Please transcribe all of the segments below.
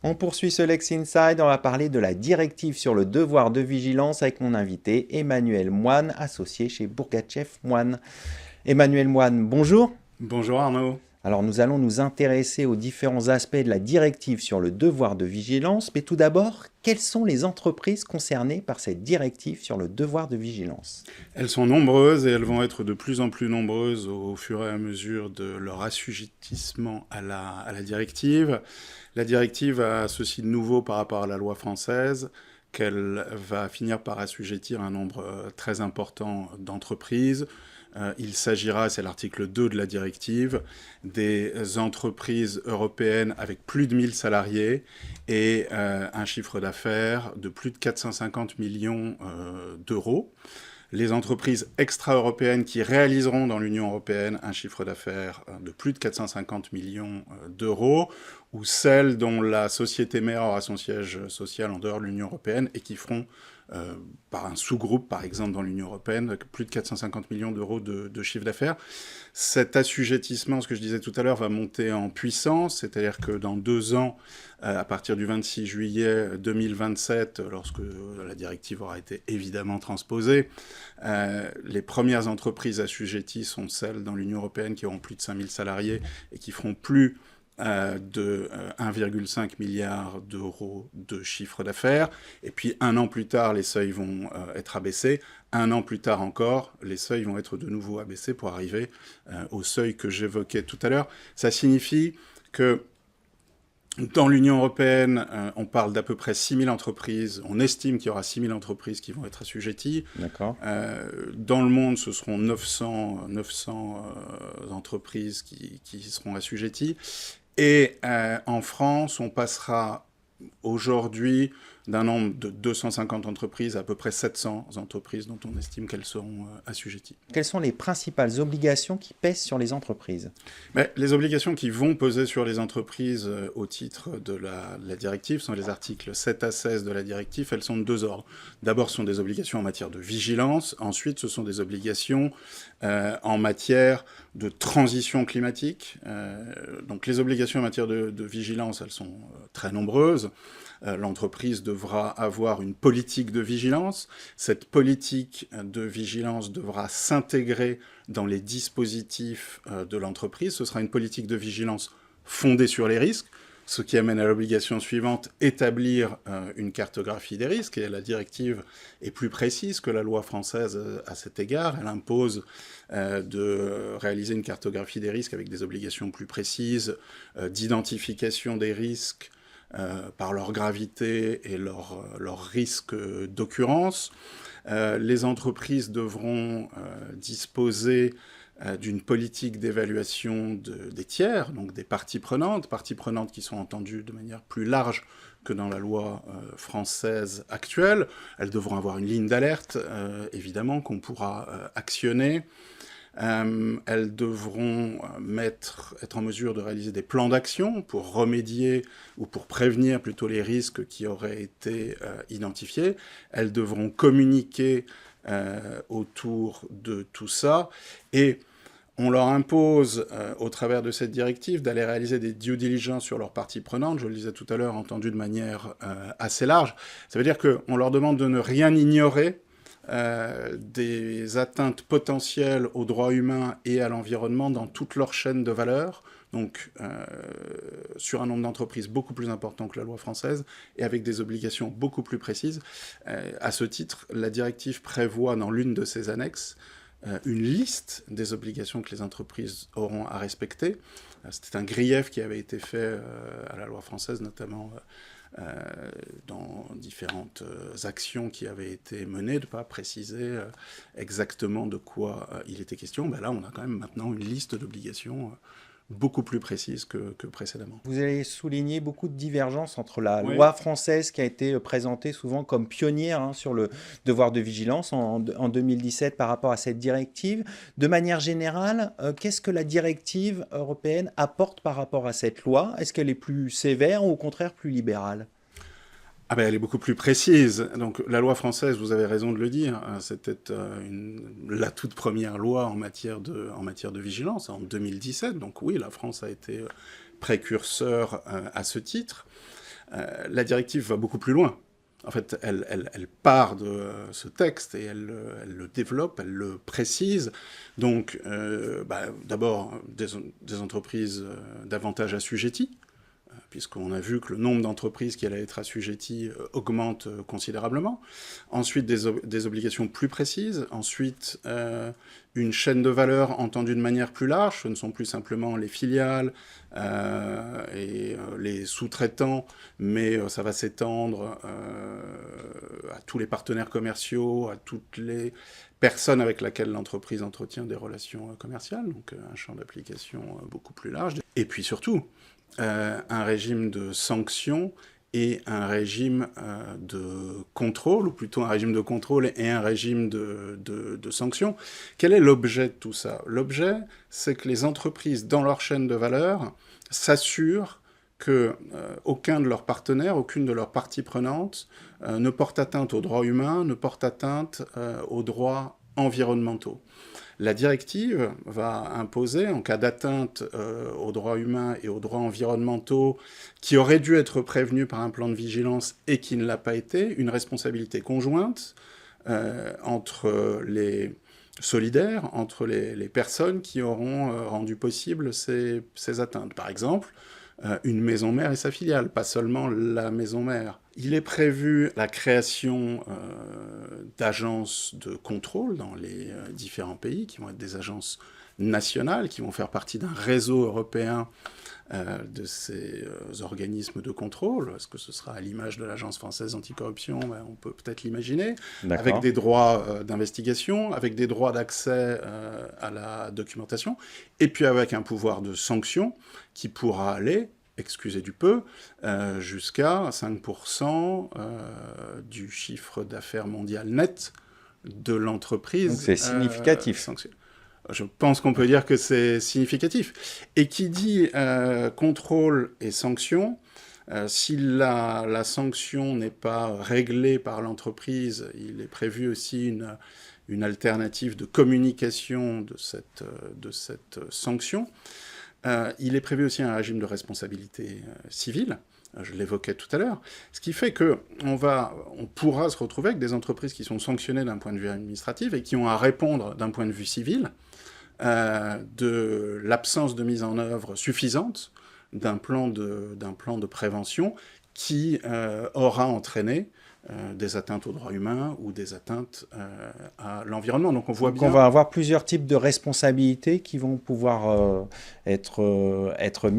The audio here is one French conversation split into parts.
On poursuit ce Lex Inside, on va parler de la directive sur le devoir de vigilance avec mon invité Emmanuel Moine, associé chez Bourgachev Moine. Emmanuel Moine, bonjour. Bonjour Arnaud. Alors nous allons nous intéresser aux différents aspects de la directive sur le devoir de vigilance, mais tout d'abord, quelles sont les entreprises concernées par cette directive sur le devoir de vigilance? Elles sont nombreuses et elles vont être de plus en plus nombreuses au fur et à mesure de leur assujettissement à la directive. La directive a ceci de nouveau par rapport à la loi française, qu'elle va finir par assujettir un nombre très important d'entreprises. Il s'agira, c'est l'article 2 de la directive, des entreprises européennes avec plus de 1000 salariés et un chiffre d'affaires de plus de 450 millions d'euros. Les entreprises extra-européennes qui réaliseront dans l'Union européenne un chiffre d'affaires de plus de 450 millions d'euros, ou celles dont la société mère aura son siège social en dehors de l'Union européenne et qui feront par un sous-groupe, par exemple, dans l'Union européenne, plus de 450 millions d'euros de chiffre d'affaires. Cet assujettissement, ce que je disais tout à l'heure, va monter en puissance, c'est-à-dire que dans 2 ans, à partir du 26 juillet 2027, lorsque la directive aura été évidemment transposée, les premières entreprises assujetties sont celles dans l'Union européenne qui auront plus de 5000 salariés et qui feront plus de 1,5 milliard d'euros de chiffre d'affaires. Et puis 1 an plus tard, les seuils vont être abaissés. 1 an plus tard encore, les seuils vont être de nouveau abaissés pour arriver au seuil que j'évoquais tout à l'heure. Ça signifie que dans l'Union européenne, on parle d'à peu près 6000 entreprises. On estime qu'il y aura 6000 entreprises qui vont être assujetties. D'accord. Dans le monde, ce seront 900 entreprises qui seront assujetties. Et en France, on passera aujourd'hui d'un nombre de 250 entreprises à peu près 700 entreprises dont on estime qu'elles seront assujetties. Quelles sont les principales obligations qui pèsent sur les entreprises? Mais les obligations qui vont peser sur les entreprises au titre de la directive sont les articles 7 à 16 de la directive. Elles sont de 2 ordres. D'abord, ce sont des obligations en matière de vigilance. Ensuite, ce sont des obligations en matière de transition climatique. Donc les obligations en matière de vigilance, elles sont très nombreuses. L'entreprise devra avoir une politique de vigilance. Cette politique de vigilance devra s'intégrer dans les dispositifs de l'entreprise. Ce sera une politique de vigilance fondée sur les risques, ce qui amène à l'obligation suivante, établir une cartographie des risques. Et la directive est plus précise que la loi française à cet égard. Elle impose de réaliser une cartographie des risques avec des obligations plus précises, d'identification des risques, par leur gravité et leur risque d'occurrence. Les entreprises devront disposer d'une politique d'évaluation des tiers, donc des parties prenantes qui sont entendues de manière plus large que dans la loi française actuelle. Elles devront avoir une ligne d'alerte, évidemment, qu'on pourra actionner. Elles devront être en mesure de réaliser des plans d'action pour remédier ou pour prévenir plutôt les risques qui auraient été identifiés. Elles devront communiquer autour de tout ça et on leur impose, au travers de cette directive, d'aller réaliser des due diligence sur leurs parties prenantes. Je le disais tout à l'heure, entendu de manière assez large. Ça veut dire qu'on leur demande de ne rien ignorer des atteintes potentielles aux droits humains et à l'environnement dans toute leur chaîne de valeur, donc sur un nombre d'entreprises beaucoup plus important que la loi française et avec des obligations beaucoup plus précises. À ce titre, la directive prévoit dans l'une de ses annexes une liste des obligations que les entreprises auront à respecter. C'était un grief qui avait été fait à la loi française, notamment dans différentes actions qui avaient été menées, de ne pas préciser exactement de quoi il était question. Ben là, on a quand même maintenant une liste d'obligations beaucoup plus précise que précédemment. Vous avez souligné beaucoup de divergences entre la Oui. loi française qui a été présentée souvent comme pionnière sur le devoir de vigilance en 2017 par rapport à cette directive. De manière générale, qu'est-ce que la directive européenne apporte par rapport à cette loi? Est-ce qu'elle est plus sévère ou au contraire plus libérale? Ah ben, elle est beaucoup plus précise. Donc la loi française, vous avez raison de le dire, c'était la toute première loi en matière de vigilance en 2017. Donc oui, la France a été précurseur à ce titre. La directive va beaucoup plus loin. En fait, elle part de ce texte et elle le développe, elle le précise. Donc, d'abord, des entreprises davantage assujetties, puisqu'on a vu que le nombre d'entreprises qui allaient être assujetties augmente considérablement. Ensuite, des obligations plus précises. Ensuite, une chaîne de valeur entendue de manière plus large. Ce ne sont plus simplement les filiales et les sous-traitants, mais ça va s'étendre à tous les partenaires commerciaux, à toutes les personnes avec lesquelles l'entreprise entretient des relations commerciales, donc un champ d'application beaucoup plus large. Et puis surtout, un régime de sanctions et un régime de contrôle, ou plutôt un régime de contrôle et un régime de sanctions. Quel est l'objet de tout ça? L'objet, c'est que les entreprises, dans leur chaîne de valeur, s'assurent que aucun de leurs partenaires, aucune de leurs parties prenantes ne porte atteinte aux droits humains, ne porte atteinte aux droits environnementaux. La directive va imposer, en cas d'atteinte aux droits humains et aux droits environnementaux qui auraient dû être prévenus par un plan de vigilance et qui ne l'a pas été, une responsabilité conjointe entre les solidaires, entre les personnes qui auront rendu possible ces atteintes. Par exemple, une maison mère et sa filiale, pas seulement la maison mère. Il est prévu la création d'agences de contrôle dans les différents pays, qui vont être des agences nationales, qui vont faire partie d'un réseau européen de ces organismes de contrôle. Est-ce que ce sera à l'image de l'Agence française anticorruption? On peut peut-être l'imaginer. Avec des droits d'investigation, avec des droits d'accès à la documentation, et puis avec un pouvoir de sanction qui pourra aller, excusez du peu, jusqu'à 5% du chiffre d'affaires mondial net de l'entreprise. Donc c'est significatif. Je pense qu'on peut dire que c'est significatif. Et qui dit contrôle et sanction, si la sanction n'est pas réglée par l'entreprise, il est prévu aussi une alternative de communication de cette sanction. Il est prévu aussi un régime de responsabilité civile, je l'évoquais tout à l'heure, ce qui fait qu'on pourra se retrouver avec des entreprises qui sont sanctionnées d'un point de vue administratif et qui ont à répondre d'un point de vue civil de l'absence de mise en œuvre suffisante d'un plan de prévention qui aura entraîné des atteintes aux droits humains ou des atteintes à l'environnement. Donc on voit bien... On va avoir plusieurs types de responsabilités qui vont pouvoir être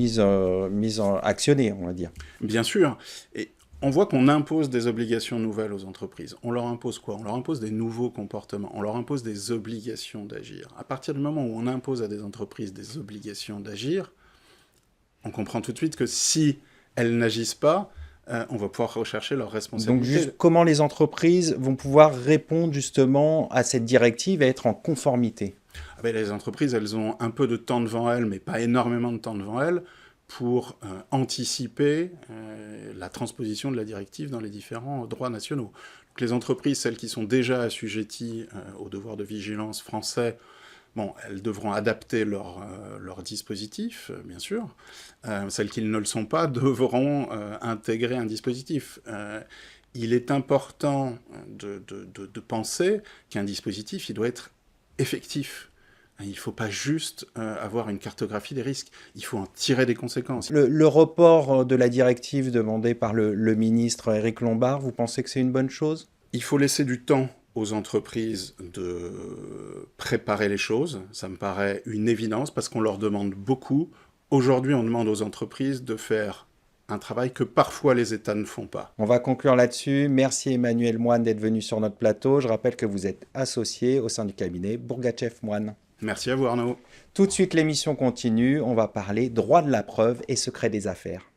actionnées, on va dire. Bien sûr. Et on voit qu'on impose des obligations nouvelles aux entreprises. On leur impose quoi? On leur impose des nouveaux comportements. On leur impose des obligations d'agir. À partir du moment où on impose à des entreprises des obligations d'agir, on comprend tout de suite que si elles n'agissent pas, on va pouvoir rechercher leurs responsabilités. Donc, comment les entreprises vont pouvoir répondre justement à cette directive et être en conformité? Les entreprises, elles ont un peu de temps devant elles, mais pas énormément de temps devant elles, pour anticiper la transposition de la directive dans les différents droits nationaux. Donc, les entreprises, celles qui sont déjà assujetties au devoir de vigilance français, elles devront adapter leur dispositif, bien sûr. Celles qui ne le sont pas devront intégrer un dispositif. Il est important de penser qu'un dispositif, il doit être effectif. Il ne faut pas juste avoir une cartographie des risques, il faut en tirer des conséquences. Le report de la directive demandé par le ministre Éric Lombard, vous pensez que c'est une bonne chose? Il faut laisser du temps aux entreprises de préparer les choses. Ça me paraît une évidence parce qu'on leur demande beaucoup. Aujourd'hui, on demande aux entreprises de faire un travail que parfois les États ne font pas. On va conclure là-dessus. Merci Emmanuel Moine d'être venu sur notre plateau. Je rappelle que vous êtes associé au sein du cabinet Bourgachev Moine. Merci à vous Arnaud. Tout de suite, l'émission continue. On va parler droit de la preuve et secret des affaires.